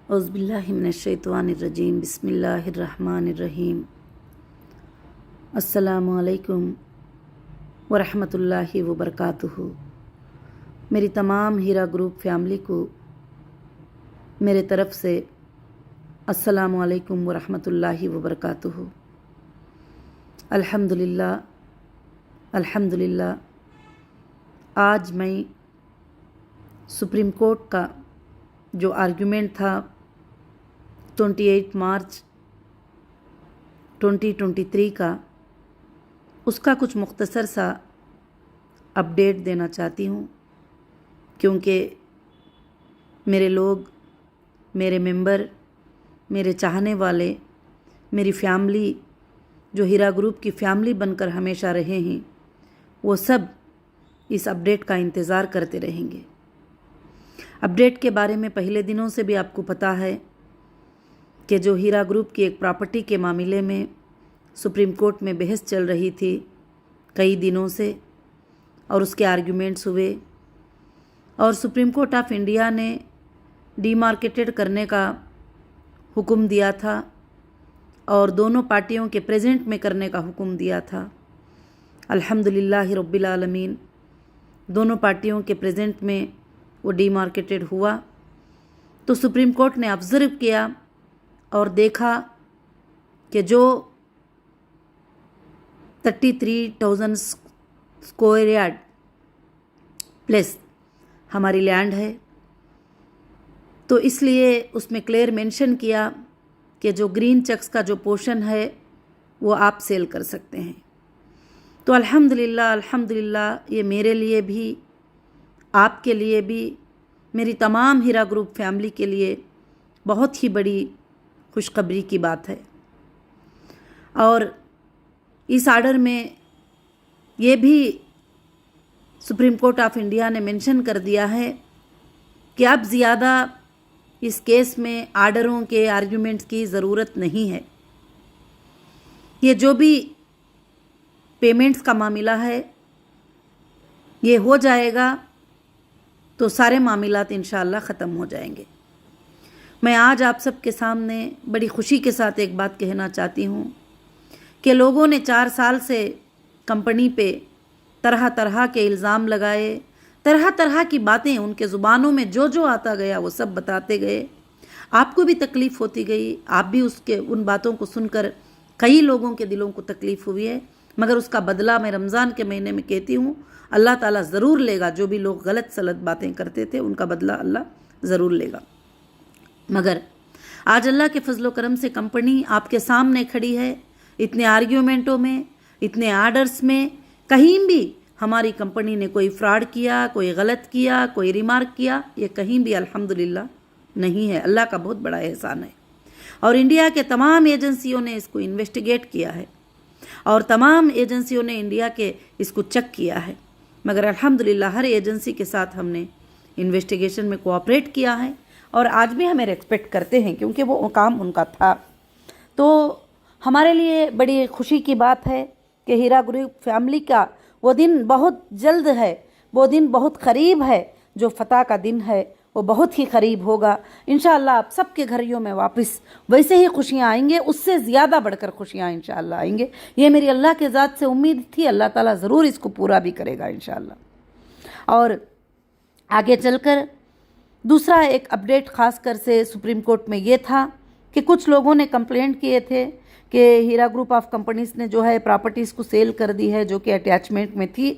औज़ुबिल्लाहिमिनश्शैतानिर्रजीम बिस्मिल्लाहिर्रहमानिर्रहीम। अस्सलामु अलैकुम वरहमतुल्लाहि वबरकातुहू। मेरी तमाम हीरा ग्रुप फैमिली को मेरे तरफ़ से अस्सलामु अलैकुम वरहमतुल्लाहि वबरकातुहू। अल्हम्दुलिल्लाह अल्हम्दुलिल्लाह। आज मैं सुप्रीम कोर्ट का जो आर्गुमेंट था 28 मार्च 2023 का, उसका कुछ मुख्तसर सा अपडेट देना चाहती हूँ, क्योंकि मेरे लोग, मेरे मेंबर, मेरे चाहने वाले, मेरी फैमिली जो हीरा ग्रुप की फैमिली बनकर हमेशा रहे हैं, वो सब इस अपडेट का इंतज़ार करते रहेंगे। अपडेट के बारे में पहले दिनों से भी आपको पता है कि जो हीरा ग्रुप की एक प्रॉपर्टी के मामले में सुप्रीम कोर्ट में बहस चल रही थी कई दिनों से, और उसके आर्गुमेंट्स हुए, और सुप्रीम कोर्ट ऑफ इंडिया ने डीमार्केटेड करने का हुक्म दिया था और दोनों पार्टियों के प्रेजेंट में करने का हुक्म दिया था। अल्हम्दुलिल्लाह रब्बिल आलमीन, दोनों पार्टियों के प्रेजेंट में वो डीमार्केटेड हुआ। तो सुप्रीम कोर्ट ने ऑब्ज़र्व किया और देखा कि जो 33,000 स्क्वायर यार्ड प्लस हमारी लैंड है, तो इसलिए उसमें क्लियर मेंशन किया कि जो ग्रीन चेक्स का जो पोर्शन है वो आप सेल कर सकते हैं। तो अल्हम्दुलिल्लाह अल्हम्दुलिल्लाह, ये मेरे लिए भी, आपके लिए भी, मेरी तमाम हीरा ग्रुप फैमिली के लिए बहुत ही बड़ी खुशखबरी की बात है। और इस आर्डर में ये भी सुप्रीम कोर्ट ऑफ इंडिया ने मेंशन कर दिया है कि अब ज़्यादा इस केस में आर्डरों के आर्ग्यूमेंट्स की ज़रूरत नहीं है। ये जो भी पेमेंट्स का मामला है ये हो जाएगा तो सारे मामलात इंशाअल्लाह ख़त्म हो जाएंगे। मैं आज आप सबके सामने बड़ी खुशी के साथ एक बात कहना चाहती हूँ कि लोगों ने 4 साल से कंपनी पे तरह तरह के इल्ज़ाम लगाए, तरह तरह की बातें उनके ज़ुबानों में जो जो आता गया वो सब बताते गए। आपको भी तकलीफ़ होती गई, आप भी उसके उन बातों को सुनकर कई लोगों के दिलों को तकलीफ़ हुई है, मगर उसका बदला मैं रमज़ान के महीने में कहती हूँ अल्लाह ताला ज़रूर लेगा। जो भी लोग गलत सलत बातें करते थे उनका बदला अल्लाह ज़रूर लेगा। मगर आज अल्लाह के फजलो करम से कंपनी आपके सामने खड़ी है। इतने आर्ग्यूमेंटों में, इतने आर्डर्स में कहीं भी हमारी कंपनी ने कोई फ्रॉड किया, कोई गलत किया, कोई रिमार्क किया, ये कहीं भी अल्हम्दुलिल्लाह नहीं है। अल्लाह का बहुत बड़ा एहसान है। और इंडिया के तमाम एजेंसियों ने इसको इन्वेस्टिगेट किया है और तमाम एजेंसियों ने इंडिया के इसको चेक किया है, मगर अल्हम्दुलिल्लाह हर एजेंसी के साथ हमने इन्वेस्टिगेशन में कोऑपरेट किया है और आज भी हमें रेस्पेक्ट करते हैं, क्योंकि वो काम उनका था। तो हमारे लिए बड़ी खुशी की बात है कि हीरा ग्रुप फैमिली का वो दिन बहुत जल्द है, वो दिन बहुत करीब है। जो फतह का दिन है वो बहुत ही करीब होगा इंशाअल्लाह। आप सबके घरों में वापस वैसे ही खुशियाँ आएंगे, उससे ज़्यादा बढ़कर खुशियाँ इंशाअल्लाह आएंगे। ये मेरी अल्लाह के ज़ात से उम्मीद थी, अल्लाह ताला ज़रूर इसको पूरा भी करेगा इंशाअल्लाह। और आगे चलकर दूसरा एक अपडेट ख़ास कर से सुप्रीम कोर्ट में ये था कि कुछ लोगों ने कंप्लेंट किए थे कि हीरा ग्रुप ऑफ कंपनीज़ ने जो है प्रॉपर्टीज़ को सेल कर दी है जो कि अटैचमेंट में थी।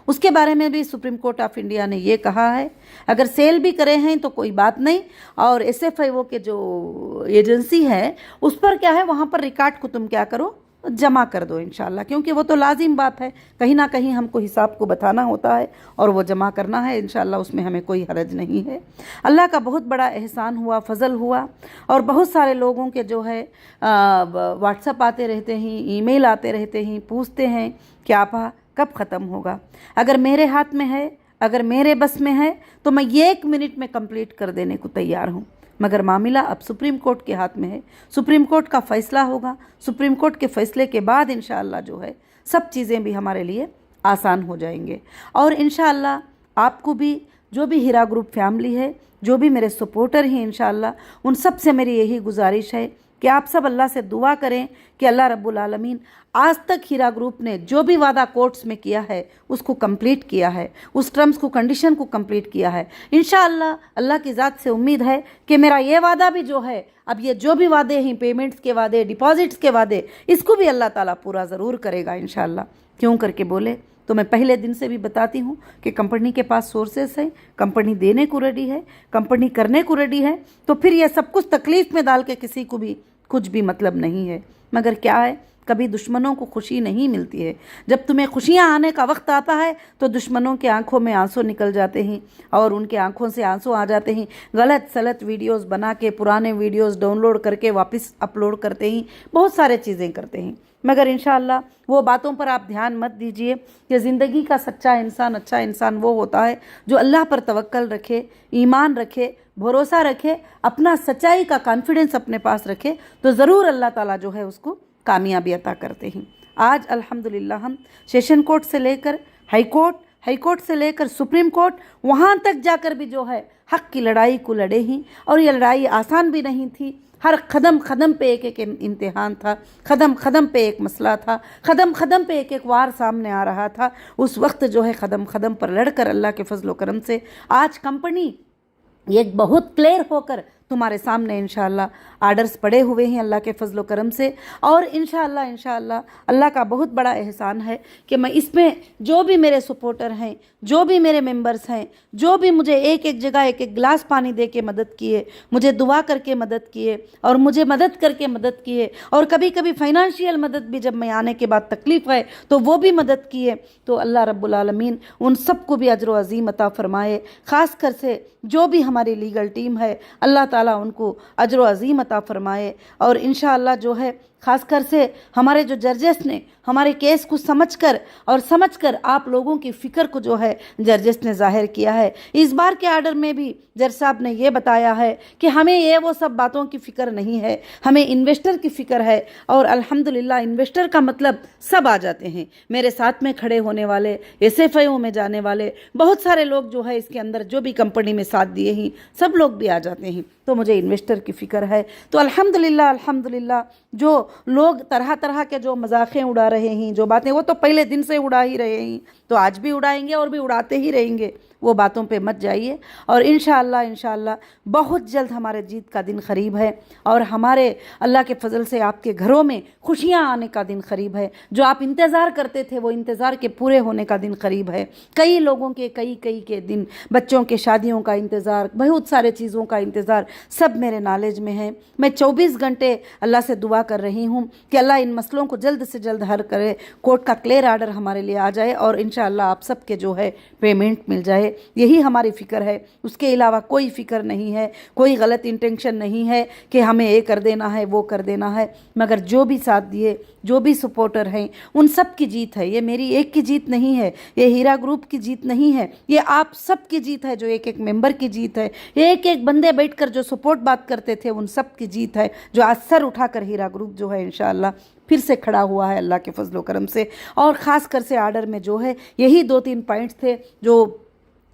उसके बारे में भी सुप्रीम कोर्ट ऑफ इंडिया ने ये कहा है अगर सेल भी करे हैं तो कोई बात नहीं, और SFIO के जो एजेंसी है उस पर क्या है, वहाँ पर रिकॉर्ड को तुम क्या करो, जमा कर दो इंशाअल्लाह, क्योंकि वो तो लाजिम बात है, कहीं ना कहीं हमको हिसाब को बताना होता है और वो जमा करना है इंशाअल्लाह, उसमें हमें कोई हरज नहीं है। अल्लाह का बहुत बड़ा एहसान हुआ, फजल हुआ, और बहुत सारे लोगों के जो है व्हाट्सएप आते रहते हैं, ईमेल आते रहते हैं, पूछते हैं कि आपा कब ख़त्म होगा। अगर मेरे हाथ में है, अगर मेरे बस में है तो मैं 1 मिनट में कंप्लीट कर देने को तैयार हूँ, मगर मामला अब सुप्रीम कोर्ट के हाथ में है। सुप्रीम कोर्ट का फ़ैसला होगा, सुप्रीम कोर्ट के फ़ैसले के बाद इंशाअल्लाह जो है सब चीज़ें भी हमारे लिए आसान हो जाएंगे। और इंशाअल्लाह आपको भी जो भी हीरा ग्रुप फैमिली है जो भी मेरे सपोर्टर हैं इंशाअल्लाह, उन सब से मेरी यही गुजारिश है कि आप सब अल्लाह से दुआ करें कि अल्लाह रब्बुल आलमीन आज तक हीरा ग्रुप ने जो भी वादा कोर्ट्स में किया है उसको कंप्लीट किया है, उस टर्म्स को कंडीशन को कंप्लीट किया है। इंशाअल्लाह अल्लाह की ज़ात से उम्मीद है कि मेरा ये वादा भी जो है, अब ये जो भी वादे हैं, पेमेंट्स के वादे, डिपॉजिट्स के वादे, इसको भी अल्लाह ताला पूरा ज़रूर करेगा इंशाअल्लाह। क्यों करके बोले तो मैं पहले दिन से भी बताती हूँ कि कंपनी के पास सोर्सेस हैं, कंपनी देने को रेडी है, कंपनी करने को रेडी है, तो फिर ये सब कुछ तकलीफ़ में डाल के किसी को भी कुछ भी मतलब नहीं है। मगर क्या है, कभी दुश्मनों को खुशी नहीं मिलती है। जब तुम्हें खुशियाँ आने का वक्त आता है तो दुश्मनों की आंखों में आंसू निकल जाते हैं और उनके आंखों से आंसू आ जाते हैं। गलत सलत वीडियोस बना के, पुराने वीडियोस डाउनलोड करके वापस अपलोड करते हैं, बहुत सारे चीज़ें करते हैं। मगर इंशाअल्लाह वो बातों पर आप ध्यान मत दीजिए कि ज़िंदगी का सच्चा इंसान, अच्छा इंसान वो होता है जो अल्लाह पर तवक्कल रखे, ईमान रखे, भरोसा रखे, अपना सच्चाई का कॉन्फिडेंस अपने पास रखे, तो ज़रूर अल्लाह ताला जो है उसको कामयाबी अता करते हैं। आज अल्हम्दुलिल्लाह हम सेशन कोर्ट से लेकर हाई कोर्ट, हाई कोर्ट से लेकर सुप्रीम कोर्ट, वहाँ तक जाकर भी जो है हक़ की लड़ाई को लड़े ही, और ये लड़ाई आसान भी नहीं थी। हर कदम कदम पे एक एक इम्तिहान था, कदम कदम पे एक मसला था, कदम कदम पे एक एक वार सामने आ रहा था। उस वक्त जो है कदम कदम पर लड़कर अल्लाह के फजल करम से आज कंपनी एक बहुत क्लियर होकर तुम्हारे सामने इंशाअल्लाह आर्डर्स पड़े हुए हैं अल्लाह के फजल करम से। और इंशाअल्लाह अल्लाह का बहुत बड़ा एहसान है कि मैं इसमें जो भी मेरे सपोर्टर हैं, जो भी मेरे मेंबर्स हैं, जो भी मुझे एक एक जगह एक एक गिलास पानी दे के मदद किए, मुझे दुआ करके मदद किए और मुझे मदद करके मदद किए, और कभी कभी फाइनेंशियल मदद भी जब मैं आने के बाद तकलीफ़ है तो वो भी मदद किए, तो अल्लाह रब्बुल आलमीन उन सबको भी अजर अज़ीम अता फरमाए। ख़ास कर से जो भी हमारी लीगल टीम है, अल्लाह ताला उनको अजर अज़ीम अता फरमाए। और इंशाअल्लाह जो है ख़ास कर से हमारे जो जजेस ने हमारे केस को समझकर आप लोगों की फ़िक्र को जो है जजेस ने ज़ाहिर किया है। इस बार के आर्डर में भी जज साहब ने ये बताया है कि हमें ये वो सब बातों की फ़िक्र नहीं है, हमें इन्वेस्टर की फ़िक्र है। और अल्हम्दुलिल्लाह इन्वेस्टर का मतलब सब आ जाते हैं, मेरे साथ में खड़े होने वाले, SFIO में जाने वाले बहुत सारे लोग जो है इसके अंदर जो भी कंपनी में साथ दिए हैं सब लोग भी आ जाते हैं। तो मुझे इन्वेस्टर की फ़िक्र है। तो अल्हम्दुलिल्लाह जो लोग तरह तरह के जो मजाक़ें उड़ा रहे हैं, जो बातें, वो तो पहले दिन से उड़ा ही रहे हैं, तो आज भी उड़ाएंगे और भी उड़ाते ही रहेंगे। वो बातों पे मत जाइए। और इंशाअल्लाह बहुत जल्द हमारे जीत का दिन करीब है और हमारे अल्लाह के फजल से आपके घरों में खुशियाँ आने का दिन करीब है। जो आप इंतज़ार करते थे वो इंतज़ार के पूरे होने का दिन करीब है। कई लोगों के कई के दिन, बच्चों के शादियों का इंतज़ार, बहुत सारे चीज़ों का इंतज़ार, सब मेरे नॉलेज में है। मैं 24 घंटे अल्लाह से दुआ कर रही हूँ कि अल्लाह इन मसलों को जल्द से जल्द हल करे, कोर्ट का क्लियर आर्डर हमारे लिए आ जाए और इंशाअल्लाह आप सबके जो है पेमेंट मिल जाए। यही हमारी फ़िक्र है, उसके अलावा कोई फ़िक्र नहीं है, कोई गलत इंटेंशन नहीं है कि हमें ये कर देना है वो कर देना है। मगर जो भी साथ दिए, जो भी सपोर्टर हैं, उन सब की जीत है। ये मेरी एक की जीत नहीं है, ये हीरा ग्रुप की जीत नहीं है, ये आप सब की जीत है, जो एक एक मेंबर की जीत है, एक एक बंदे बैठकर जो सपोर्ट बात करते थे उन सब की जीत है। जो आज सर उठाकर हीरा ग्रुप जो है इंशाअल्लाह फिर से खड़ा हुआ है अल्लाह के फजल करम से। और ख़ास कर से आर्डर में जो है यही 2-3 पॉइंट्स थे। जो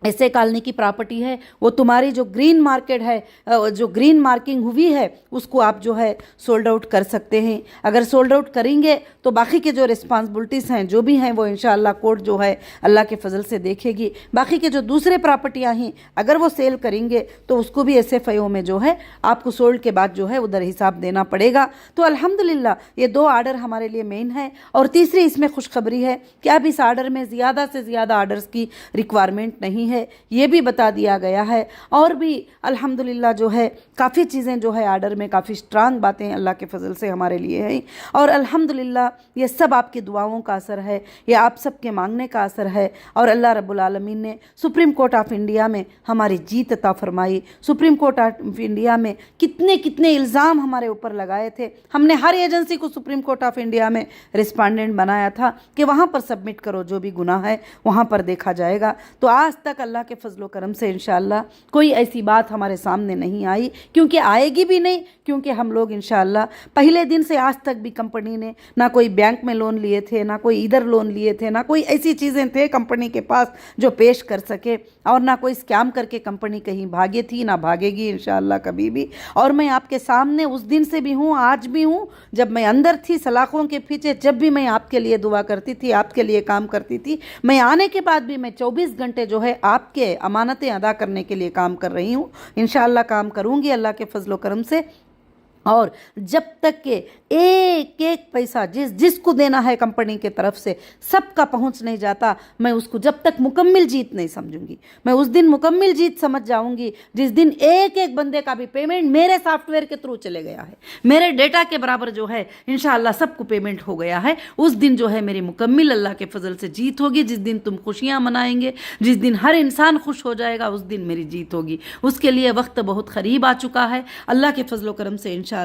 ऐसे कॉलोनी की प्रॉपर्टी है, वो तुम्हारी जो ग्रीन मार्केट है, जो ग्रीन मार्किंग हुई है उसको आप जो है सोल्ड आउट कर सकते हैं। अगर सोल्ड आउट करेंगे तो बाकी के जो रिस्पॉन्सिबिलिटीज़ हैं जो भी हैं वो इंशाअल्लाह कोर्ट जो है अल्लाह के फजल से देखेगी। बाकी के जो दूसरे प्रॉपर्टियां हैं अगर वो सेल करेंगे तो उसको भी SFIO में जो है आपको सोल्ड के बाद जो है उधर हिसाब देना पड़ेगा। तो अल्हम्दुलिल्लाह ये 2 आर्डर हमारे लिए मेन है। और तीसरी इसमें खुशखबरी है कि अब इस आर्डर में ज़्यादा से ज़्यादा आर्डर्स की रिक्वायरमेंट नहीं है, ये भी बता दिया गया है। और भी अल्हम्दुलिल्लाह जो है काफ़ी चीज़ें जो है आर्डर में काफ़ी स्ट्रांग बातें अल्लाह के फजल से हमारे लिए हैं। और अल्हम्दुलिल्लाह ये सब आपकी दुआओं का असर है, ये आप सब के मांगने का असर है। और अल्लाह रब्बुल आलमीन ने सुप्रीम कोर्ट ऑफ इंडिया में हमारी जीत अता फरमाई। सुप्रीम कोर्ट ऑफ इंडिया में कितने कितने इल्ज़ाम हमारे ऊपर लगाए थे, हमने हर एजेंसी को सुप्रीम कोर्ट ऑफ इंडिया में रिस्पॉन्डेंट बनाया था कि वहाँ पर सबमिट करो, जो भी गुनाह है वहाँ पर देखा जाएगा। तो आज तक تک اللہ کے فضل و کرم سے انشاءاللہ کوئی ایسی بات ہمارے سامنے نہیں آئی، کیونکہ آئے گی بھی نہیں، کیونکہ ہم لوگ انشاءاللہ پہلے دن سے آج تک بھی کمپنی نے نہ کوئی بینک میں لون لیے تھے، نہ کوئی ادھر لون لیے تھے، نہ کوئی ایسی چیزیں تھے کمپنی کے پاس جو پیش کر سکے، اور نہ کوئی اسکیم کر کے کمپنی کہیں بھاگے تھی، نہ بھاگے گی انشاءاللہ کبھی بھی۔ اور میں آپ کے سامنے اس دن سے بھی ہوں، آج بھی ہوں، جب میں اندر تھی سلاخوں کے پیچھے، جب بھی میں آپ کے لیے دعا کرتی تھی، آپ کے لیے کام کرتی تھی، میں آنے کے بعد بھی میں 24 گھنٹے جو ہے آپ کے امانتیں ادا کرنے کے لیے کام کر رہی ہوں، انشاءاللہ کام کروں گی اللہ کے فضل و کرم سے۔ اور جب تک کہ ایک ایک پیسہ جس کو دینا ہے کمپنی کے طرف سے سب کا پہنچ نہیں جاتا، میں اس کو جب تک مکمل جیت نہیں سمجھوں گی۔ میں اس دن مکمل جیت سمجھ جاؤں گی جس دن ایک ایک بندے کا بھی پیمنٹ میرے سافٹ ویئر کے تھرو چلے گیا ہے، میرے ڈیٹا کے برابر جو ہے انشاءاللہ سب کو پیمنٹ ہو گیا ہے۔ اس دن جو ہے میری مکمل اللہ کے فضل سے جیت ہوگی۔ جس دن تم خوشیاں منائیں گے، جس دن ہر انسان خوش ہو جائے گا، اس دن میری جیت ہوگی۔ اس کے لیے وقت بہت قریب آ چکا ہے۔ اللہ کے فضل و کرم سے انشاءاللہ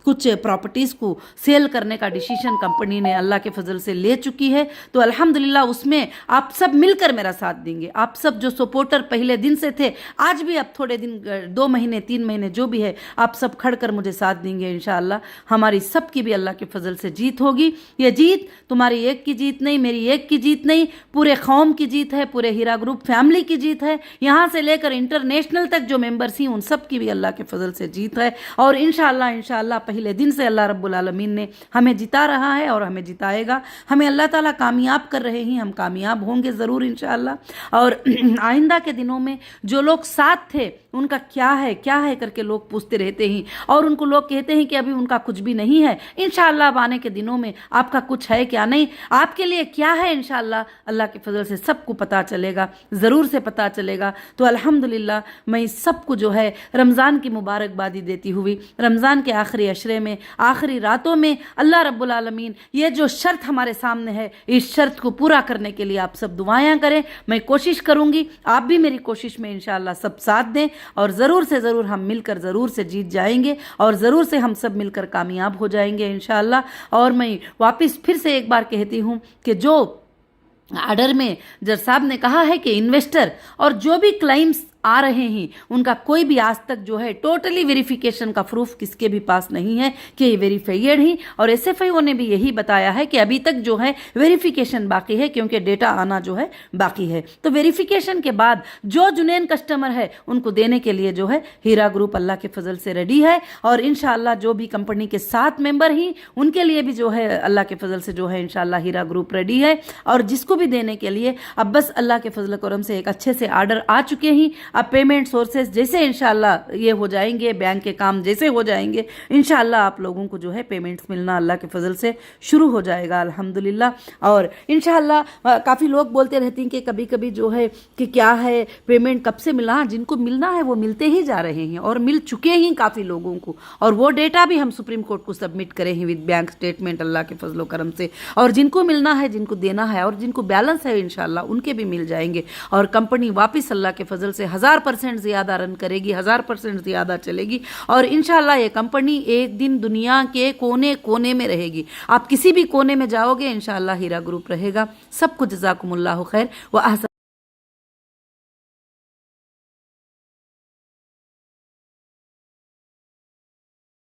کچھ پراپرٹیز کو سیل کرنے کا ڈیسیشن کمپنی نے اللہ کے فضل سے لے چکی ہے، تو الحمدللہ اس میں آپ سب مل کر میرا ساتھ دیں گے۔ آپ سب جو سپورٹر پہلے دن سے تھے، آج بھی اب تھوڑے دن 2 مہینے 3 مہینے جو بھی ہے، آپ سب کھڑ کر مجھے ساتھ دیں گے انشاءاللہ۔ ہماری سب کی بھی اللہ کے فضل سے جیت ہوگی۔ یہ جیت تمہاری ایک کی جیت نہیں، میری ایک کی جیت نہیں، پورے قوم کی جیت ہے، پورے ہیرا گروپ فیملی کی جیت ہے، یہاں سے لے کر انٹرنیشنل تک جو ممبرس ہیں ان سب کی بھی اللہ کے فضل سے جیت ہے۔ اور انشاءاللہ پہلے دن سے اللہ رب العالمین نے ہمیں جتا رہا ہے اور ہمیں جتائے گا۔ ہمیں اللہ تعالیٰ کامیاب کر رہے ہیں، ہم کامیاب ہوں گے ضرور انشاءاللہ۔ اور آئندہ کے دنوں میں جو لوگ ساتھ تھے ان کا کیا ہے کر کے لوگ پوچھتے رہتے ہیں، اور ان کو لوگ کہتے ہیں کہ ابھی ان کا کچھ بھی نہیں ہے۔ انشاءاللہ اب آنے کے دنوں میں آپ کا کچھ ہے کیا نہیں، آپ کے لیے کیا ہے، انشاءاللہ اللہ کے فضل سے سب کو پتہ چلے گا، ضرور سے پتہ چلے گا۔ تو الحمدللہ میں سب کو جو ہے رمضان کی مبارکبادی دیتی ہوئی، رمضان کے آخری عشرے میں، آخری راتوں میں اللہ رب العالمین یہ جو شرط ہمارے سامنے ہے، اس شرط کو پورا کرنے کے لیے آپ سب دعائیں کریں۔ میں کوشش کروں گی، آپ بھی میری کوشش میں انشاءاللہ سب ساتھ دیں، اور ضرور سے ضرور ہم مل کر ضرور سے جیت جائیں گے، اور ضرور سے ہم سب مل کر کامیاب ہو جائیں گے انشاءاللہ۔ اور میں واپس پھر سے ایک بار کہتی ہوں کہ جو آرڈر میں جج صاحب نے کہا ہے کہ انویسٹر اور جو بھی کلائمز آ رہے ہیں ان کا کوئی بھی آج تک جو ہے ٹوٹلی ویریفیکیشن کا پروف کس کے بھی پاس نہیں ہے کہ یہ ویریفائیڈ ہیں، اور ایس ایف آئی او نے بھی یہی بتایا ہے کہ ابھی تک جو ہے ویریفیکیشن باقی ہے، کیونکہ ڈیٹا آنا جو ہے باقی ہے۔ تو ویریفیکیشن کے بعد جو جنین کسٹمر ہے ان کو دینے کے لیے جو ہے ہیرا گروپ اللہ کے فضل سے ریڈی ہے، اور انشاءاللہ جو بھی کمپنی کے 7 ممبر ہیں ان کے لیے بھی جو ہے اللہ کے فضل سے جو ہے انشاءاللہ ہیرا گروپ ریڈی ہے، اور جس کو بھی دینے کے لیے اب بس اللہ کے فضل و کرم سے ایک اچھے سے آرڈر آ چکے ہیں۔ اب پیمنٹ سورسز جیسے انشاءاللہ یہ ہو جائیں گے، بینک کے کام جیسے ہو جائیں گے، انشاءاللہ آپ لوگوں کو جو ہے پیمنٹس ملنا اللہ کے فضل سے شروع ہو جائے گا الحمدللہ۔ اور انشاءاللہ کافی لوگ بولتے رہتے ہیں کہ کبھی کبھی جو ہے کہ کیا ہے پیمنٹ کب سے ملنا، جن کو ملنا ہے وہ ملتے ہی جا رہے ہیں، اور مل چکے ہیں کافی لوگوں کو، اور وہ ڈیٹا بھی ہم سپریم کورٹ کو سبمٹ کرے ہیں ود بینک سٹیٹمنٹ اللہ کے فضل و کرم سے، اور جن کو ملنا ہے، جن کو دینا ہے، اور جن کو بیلنس ہے انشاءاللہ ان کے بھی مل جائیں گے، اور کمپنی واپس اللہ کے فضل سے 1000% زیادہ رن کرے گی، 1000% زیادہ چلے گی، اور انشاءاللہ یہ کمپنی ایک دن دنیا کے کونے کونے میں رہے گی۔ آپ کسی بھی کونے میں جاؤ گے انشاءاللہ ہیرا گروپ رہے گا۔ سب کو جزاکم اللہ خیر و احسن